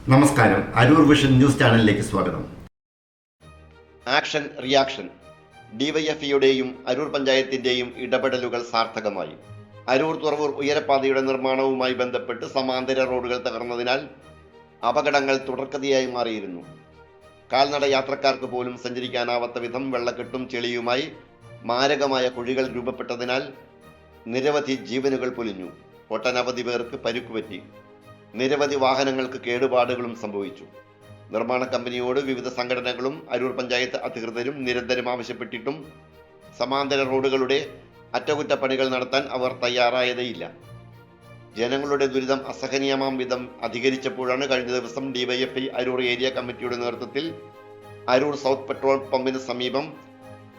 നമസ്കാരം. Aroor vision news ചാനലിലേക്ക് സ്വാഗതം. Action reaction. ഡിവൈഎഫ്ഐയുടെയും അരൂർ പഞ്ചായത്തിന്റെയും ഇടപെടലുകൾ സാർത്ഥകമായി. അരൂർ തുറവൂർ ഉയരപ്പാതയുടെ നിർമ്മാണവുമായി ബന്ധപ്പെട്ട് സമാന്തര റോഡുകൾ തകർന്നതിനാൽ അപകടങ്ങൾ തുടർക്കഥയായി മാറിയിരുന്നു. കാൽനട യാത്രക്കാർക്ക് പോലും സഞ്ചരിക്കാനാവാത്ത വിധം വെള്ളക്കെട്ടും ചെളിയുമായി മാരകമായ കുഴികൾ രൂപപ്പെട്ടതിനാൽ നിരവധി ജീവനുകൾ പൊലിഞ്ഞു. ഒട്ടനവധി പേർക്ക് പരുക്കുപറ്റി. നിരവധി വാഹനങ്ങൾക്ക് കേടുപാടുകളും സംഭവിച്ചു. നിർമ്മാണ കമ്പനിയോട് വിവിധ സംഘടനകളും അരൂർ പഞ്ചായത്ത് അധികൃതരും നിരന്തരം ആവശ്യപ്പെട്ടിട്ടും സമാന്തര റോഡുകളുടെ അറ്റകുറ്റപ്പണികൾ നടത്താൻ അവർ തയ്യാറായതേയില്ല. ജനങ്ങളുടെ ദുരിതം അസഹനീയമാം വിധം അധികരിച്ചപ്പോഴാണ് കഴിഞ്ഞ ദിവസം ഡിവൈഎഫ്ഐ അരൂർ ഏരിയ കമ്മിറ്റിയുടെ നേതൃത്വത്തിൽ അരൂർ സൗത്ത് പെട്രോൾ പമ്പിന് സമീപം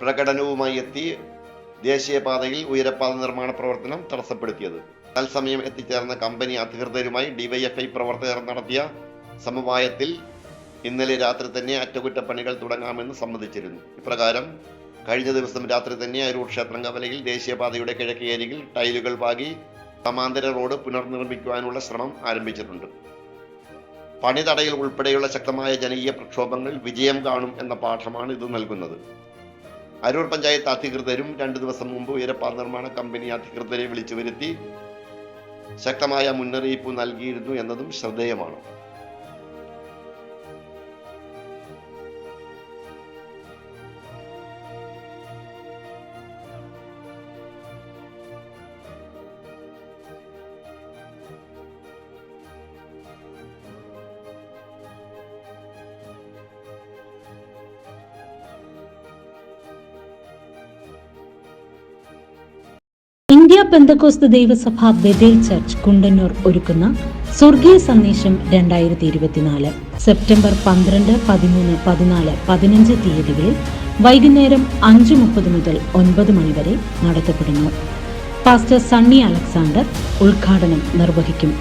പ്രകടനവുമായി എത്തി ദേശീയപാതയിൽ ഉയരപ്പാത നിർമ്മാണ പ്രവർത്തനം തടസ്സപ്പെടുത്തിയത്. തത്സമയം എത്തിച്ചേർന്ന കമ്പനി അധികൃതരുമായി ഡിവൈഎഫ്ഐ പ്രവർത്തകർ നടത്തിയ സമവായത്തിൽ ഇന്നലെ രാത്രി തന്നെ അറ്റകുറ്റപ്പണികൾ തുടങ്ങാമെന്ന് സമ്മതിച്ചിരുന്നു. ഇപ്രകാരം കഴിഞ്ഞ ദിവസം രാത്രി തന്നെ അരൂർ ക്ഷേത്രങ്കവലയിൽ ദേശീയപാതയുടെ കിഴക്കേ അരികിൽ ടൈലുകൾ പാകി സമാന്തര റോഡ് പുനർനിർമ്മിക്കുവാനുള്ള ശ്രമം ആരംഭിച്ചിട്ടുണ്ട്. പണി തടയൽ ഉൾപ്പെടെയുള്ള ശക്തമായ ജനകീയ പ്രക്ഷോഭങ്ങൾ വിജയം കാണും എന്ന പാഠമാണ് ഇത് നൽകുന്നത്. അരൂർ പഞ്ചായത്ത് അധികൃതരും 2 ദിവസം മുമ്പ് ഉയരപ്പാത നിർമ്മാണ കമ്പനി അധികൃതരെ വിളിച്ചു വരുത്തി ശക്തമായ മുന്നറിയിപ്പ് നൽകിയിരുന്നു എന്നതും ശ്രദ്ധേയമാണ്. ഇന്ത്യ പെന്തക്കോസ്ത് ദൈവസഭ ബെഥേൽ ചർച്ച് കുണ്ടന്നൂർ ഒരുക്കുന്ന സ്വർഗീയ സന്ദേശം 2024 സെപ്റ്റംബർ 12, 13, 14, 15 തീയതികളിൽ വൈകുന്നേരം 5:30 മുതൽ 9 മണി വരെ നടത്തപ്പെടുന്നു. പാസ്റ്റർ സണ്ണി അലക്സാണ്ടർ ഉദ്ഘാടനം നിർവഹിക്കും.